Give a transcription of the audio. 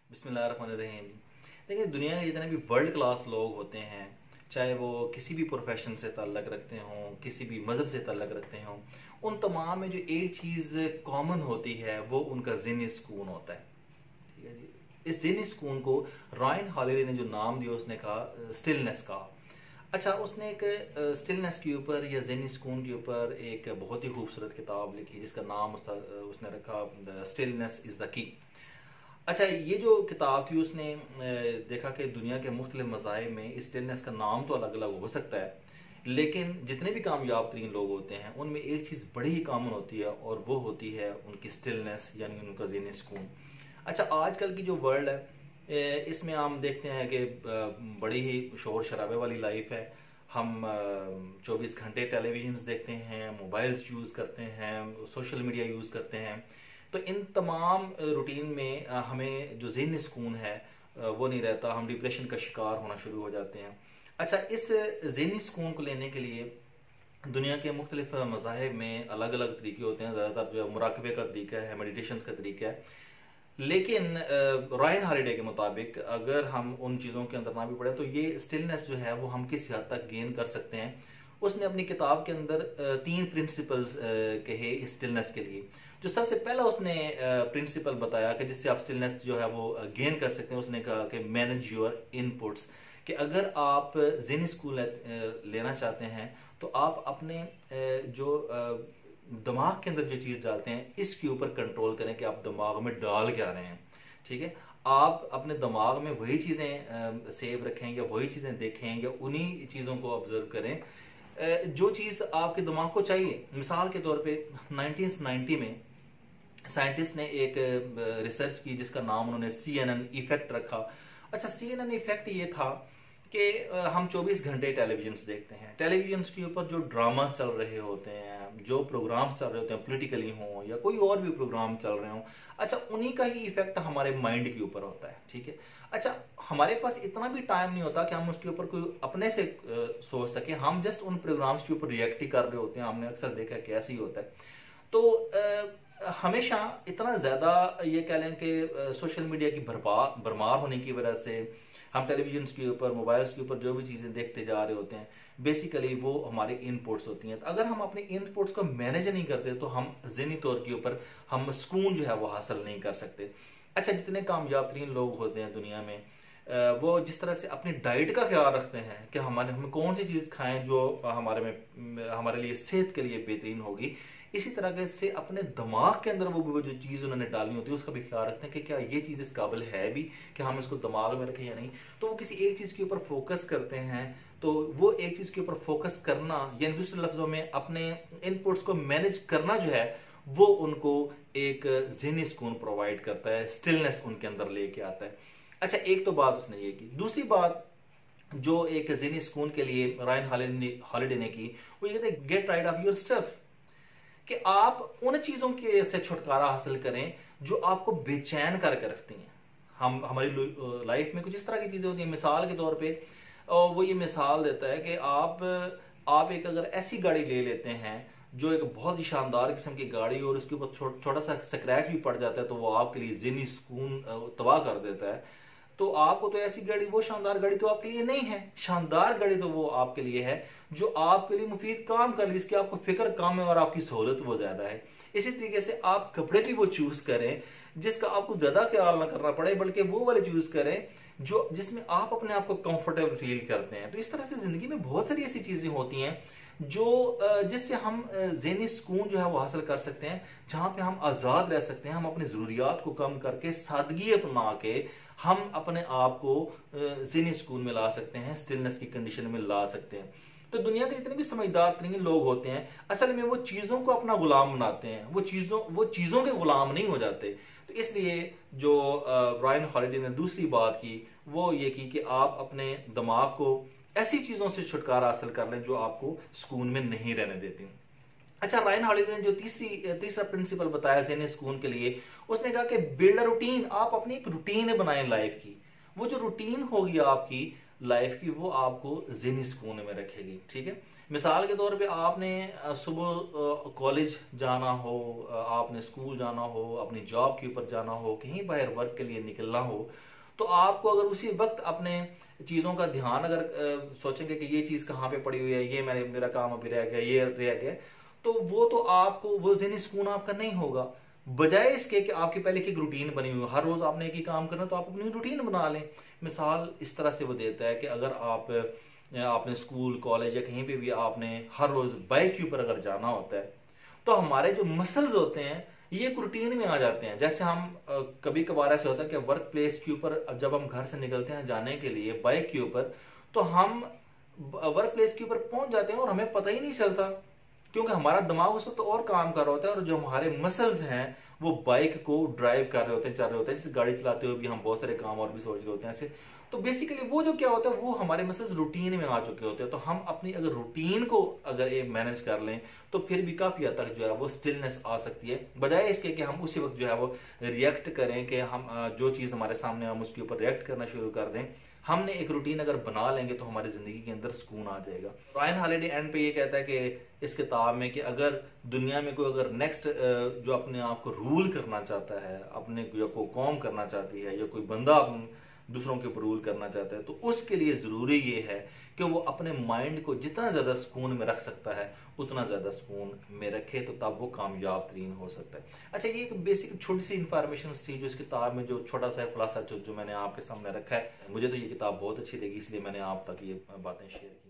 बिस्मिल्लाहिर्रहमानिर्रहीम। देखिए, दुनिया के जितने भी वर्ल्ड क्लास लोग होते हैं, चाहे वो किसी भी प्रोफेशन से ताल्लुक़ रखते हों, किसी भी मज़हब से ताल्लुक़ रखते हों, उन तमाम में जो एक चीज़ कॉमन होती है वो उनका ज़हनी सुकून होता है। ठीक है जी। इस ज़हनी सुकून को रायन हॉलिडे ने जो नाम दिया, उसने कहा स्टिलनेस का। अच्छा, उसने एक स्टिलनेस के ऊपर या ज़हनी सुकून के ऊपर एक बहुत ही खूबसूरत किताब लिखी जिसका नाम उसने रखा the stillness is the key. अच्छा, ये जो किताब थी उसने देखा कि दुनिया के मुख्तलिफ मज़ाहिब में इस स्टिलनेस का नाम तो अलग अलग हो सकता है, लेकिन जितने भी कामयाब तरीन लोग होते हैं उनमें एक चीज़ बड़ी ही कॉमन होती है और वो होती है उनकी स्टिलनेस, यानी उनका ज़हनी सुकून। अच्छा, आजकल की जो वर्ल्ड है इसमें हम देखते हैं कि बड़ी ही शोर शराबे वाली लाइफ है। हम 24 घंटे टेलीविजन्स देखते हैं, मोबाइल्स यूज़ करते हैं, सोशल मीडिया यूज़ करते हैं। तो इन तमाम रूटीन में हमें जो ज़हनी सुकून है वो नहीं रहता, हम डिप्रेशन का शिकार होना शुरू हो जाते हैं। अच्छा, इस ज़हनी सुकून को लेने के लिए दुनिया के मुख्तलिफ मज़ाहिब में अलग अलग तरीके होते हैं। ज़्यादातर जो है मुराकबे का तरीका है, मेडिटेशन का तरीका है, लेकिन रायन हॉलिडे के मुताबिक अगर हम उन चीज़ों के अंदर ना भी पड़े तो ये स्टिलनेस जो है वो हम किस हद तक गेन कर सकते हैं। उसने अपनी किताब के अंदर 3 प्रिंसिपल्स कहे इस स्टिलनेस के लिए। जो सबसे पहला उसने प्रिंसिपल बताया कि जिससे आप स्टिलनेस जो है वो गेन कर सकते हैं, उसने कहा कि मैनेज योर इनपुट्स। कि अगर आप ज़हनी सुकून लेना चाहते हैं तो आप अपने जो दिमाग के अंदर जो चीज़ डालते हैं इसके ऊपर कंट्रोल करें कि आप दिमाग में डाल क्या रहे हैं। ठीक है, आप अपने दिमाग में वही चीज़ें सेव रखें या वही चीज़ें देखें या उन्हीं चीज़ों को ऑब्जर्व करें जो चीज़ आपके दिमाग को चाहिए। मिसाल के तौर पे 1990 में साइंटिस्ट ने एक रिसर्च की जिसका नाम उन्होंने CNN इफेक्ट रखा। अच्छा, CNN इफेक्ट ये था कि हम 24 घंटे टेलीविजन देखते हैं। टेलीविजन के ऊपर जो ड्रामास चल रहे होते हैं, जो प्रोग्राम्स चल रहे होते हैं, पॉलिटिकली हों या कोई और भी प्रोग्राम चल रहे हों, अच्छा उन्हीं का ही इफेक्ट हमारे माइंड के ऊपर होता है। ठीक है, अच्छा हमारे पास इतना भी टाइम नहीं होता कि हम उसके ऊपर कोई अपने से सोच सके। हम जस्ट उन प्रोग्राम्स के ऊपर रिएक्ट ही कर रहे होते हैं। हमने अक्सर देखा है कि ऐसे ही होता है। तो हमेशा इतना ज़्यादा ये कह लें कि सोशल मीडिया की भरमार होने की वजह से हम टेलीविजन के ऊपर, मोबाइल्स के ऊपर जो भी चीज़ें देखते जा रहे होते हैं, बेसिकली वो हमारे इनपुट्स होती हैं। तो अगर हम अपने इनपुट्स को मैनेज नहीं करते तो हम ज़हनी तौर के ऊपर हम सुकून जो है वो हासिल नहीं कर सकते। अच्छा, जितने कामयाब तरीन लोग होते हैं दुनिया में वो जिस तरह से अपनी डाइट का ख्याल रखते हैं कि हमें कौन सी चीज़ खाएं जो हमारे लिए सेहत के लिए बेहतरीन होगी, इसी तरह से अपने दिमाग के अंदर वो जो चीज़ उन्होंने डालनी होती है उसका भी ख्याल रखते हैं कि क्या ये चीज़ इस काबिल है भी कि हम इसको दिमाग में रखें या नहीं। तो वो किसी एक चीज़ के ऊपर फोकस करते हैं। तो वो एक चीज़ के ऊपर फोकस करना, यानी दूसरे लफ्ज़ों में अपने इनपुट्स को मैनेज करना जो है वो उनको एक ज़हनी सुकून प्रोवाइड करता है, स्टिलनेस उनके अंदर लेके आता है। अच्छा, एक तो बात उसने ये की। दूसरी बात जो एक ज़हनी सुकून के लिए रायन हॉलिडे ने की, वो ये कहते हैं get rid of your stuff. कि आप उन चीजों के से छुटकारा हासिल करें जो आपको बेचैन करके रखती हैं। हम हमारी लाइफ में कुछ इस तरह की चीजें होती हैं। मिसाल के तौर पे वो ये मिसाल देता है कि आप एक अगर ऐसी गाड़ी ले लेते हैं जो एक बहुत ही शानदार किस्म की गाड़ी और उसके ऊपर छोटा सा स्क्रैच भी पड़ जाता है तो वो आपके लिए ज़हनी सुकून तबाह कर देता है। तो आपको तो ऐसी गाड़ी, वो शानदार गाड़ी तो आपके लिए नहीं है। शानदार गाड़ी तो वो आपके लिए है जो आपके लिए मुफीद काम कर, जिसकी आपको फिक्र कम है और आपकी सहूलत वो ज्यादा है। इसी तरीके से आप कपड़े भी वो चूज करें जिसका आपको ज्यादा ख्याल ना करना पड़े, बल्कि वो वाले चूज करें जिसमें आप अपने आप को कंफर्टेबल फील करते हैं। तो इस तरह से जिंदगी में बहुत सारी ऐसी चीजें होती हैं जो जिससे हम ज़हनी सुकून जो है वो हासिल कर सकते हैं, जहां पे हम आज़ाद रह सकते हैं। हम अपनी ज़रूरियात को कम करके सादगी अपना के हम अपने आप को ज़हनी सुकून में ला सकते हैं, स्टिलनेस की कंडीशन में ला सकते हैं। तो दुनिया के जितने भी समझदार तरीन लोग होते हैं असल में वो चीज़ों को अपना गुलाम बनाते हैं, वो चीज़ों के गुलाम नहीं हो जाते। तो इसलिए जो रायन हॉलिडे ने दूसरी बात की वो ये की कि आप अपने दिमाग को ऐसी चीजों से छुटकारा हासिल कर लें जो आपको सुकून में नहीं रहने देती। अच्छा, रायन हॉलिडे ने जो तीसरा प्रिंसिपल बताया ज़हनी सुकून के लिए, उसने कहा कि बिल्ड अ रूटीन। आप अपनी एक रूटीन बनाएं लाइफ की। वो जो रूटीन होगी आपकी लाइफ की वो आपको ज़हनी सुकून में रखेगी। ठीक है, मिसाल के तौर पे आपने सुबह कॉलेज जाना हो, आपने स्कूल जाना हो, अपनी जॉब के ऊपर जाना हो, कहीं बाहर वर्क के लिए निकलना हो, तो आपको अगर उसी वक्त अपने चीज़ों का ध्यान अगर सोचेंगे कि ये चीज़ कहाँ पे पड़ी हुई है, ये मेरा काम अभी रह गया, ये रह गया, तो वो तो आपको वो ज़हनी सुकून आपका नहीं होगा। बजाय इसके कि आपकी पहले की एक रूटीन बनी हुई है, हर रोज़ आपने एक ही काम करना, तो आप अपनी रूटीन बना लें। मिसाल इस तरह से वो देता है कि अगर आपने स्कूल कॉलेज या कहीं पे भी आपने हर रोज़ बाइक के ऊपर अगर जाना होता है, तो हमारे जो मसल्स होते हैं ये एक रूटीन में आ जाते हैं। जैसे हम कभी कभार ऐसे होता है कि वर्क प्लेस के ऊपर जब हम घर से निकलते हैं जाने के लिए बाइक के ऊपर, तो हम वर्क प्लेस के ऊपर पहुंच जाते हैं और हमें पता ही नहीं चलता, क्योंकि हमारा दिमाग उस वक्त तो और काम कर रहा होता है और जो हमारे मसल्स हैं वो बाइक को ड्राइव कर रहे होते हैं, चल रहे होते हैं। जैसे गाड़ी चलाते हुए भी हम बहुत सारे काम और भी सोच रहे होते हैं ऐसे। तो बेसिकली वो जो क्या होता है, वो हमारे मसल्स रूटीन में आ चुके होते हैं। तो हम अपनी अगर रूटीन को अगर ये मैनेज कर लें तो फिर भी काफी हद तक जो है वो स्टिलनेस आ सकती है, बजाय इसके कि हम उसी वक्त जो है वो रिएक्ट करें कि हम जो चीज़ हमारे सामने हम उसके ऊपर रिएक्ट करना शुरू कर दें। हमने एक रूटीन अगर बना लेंगे तो हमारी जिंदगी के अंदर सुकून आ जाएगा। रायन हॉलिडे एंड पे ये कहता है कि इस किताब में कि अगर दुनिया में कोई अगर नेक्स्ट जो अपने आप को रूल करना चाहता है, अपने को कौम करना चाहती है, या कोई बंदा दूसरों के ऊपर रूल करना चाहता है, तो उसके लिए जरूरी ये है कि वो अपने माइंड को जितना ज्यादा सुकून में रख सकता है उतना ज्यादा सुकून में रखे, तो तब वो कामयाब तरीन हो सकता है। अच्छा, ये एक बेसिक छोटी सी इंफॉर्मेशन थी जो इस किताब में जो छोटा सा खुलासा जो मैंने आपके सामने रखा है। मुझे तो ये किताब बहुत अच्छी लगी, इसलिए मैंने आप तक ये बातें शेयर की।